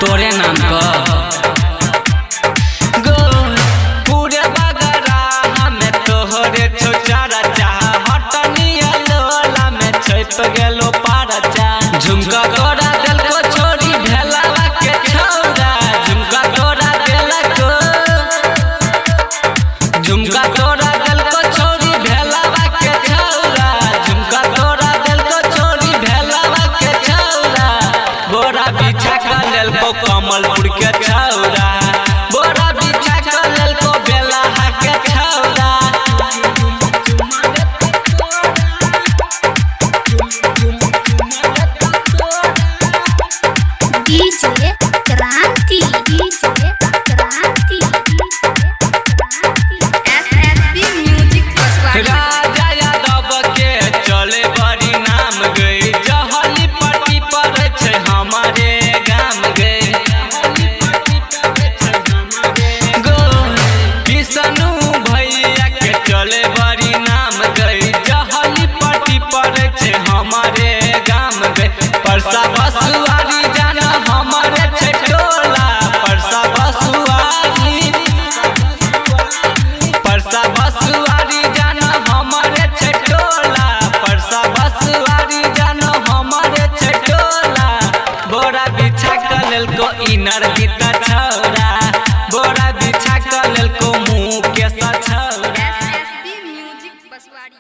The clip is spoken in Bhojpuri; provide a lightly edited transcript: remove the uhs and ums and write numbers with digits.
तोरे नाम का पूरे बगरा हमें तोहरे छोचारा चाह हटनिया लोला में छप गेलो पारचा झुमका तोरा दिल को छोड़ी भेलावा के छौरा झुमका तोरा दिल को झुमका तोरा दिल को छोड़ी भेलावा के छौरा झुमका तोरा दिल को छोड़ी भेलावा के छौरा बोरा बिछा का लेल को कमलपुर के छौरा बोरा बिछा का लेल को बेलाहा के छौरा डीजे क्रांति एसएसबी म्यूजिक बसवाड़ी राजा यादव के चले बड़ी नाम गई जहली पट्टी पर छे हमारे गाम गए किसनु भैया के चले बड़ी नाम गई जहली पट्टी पर छे हमारे गाम गए परसा बसुआरी जाना हमारे छे टोला परसा बसुआरी जाना हमारे छे टोला परसा बसुआरी जाना हमारे छे टोला बोरा बिछा कर लेल को इनर गीता छौरा बोरा बिछा कर लेल को मुंह के सा छौरा एसएसबी म्यूजिक बसवाड़ी।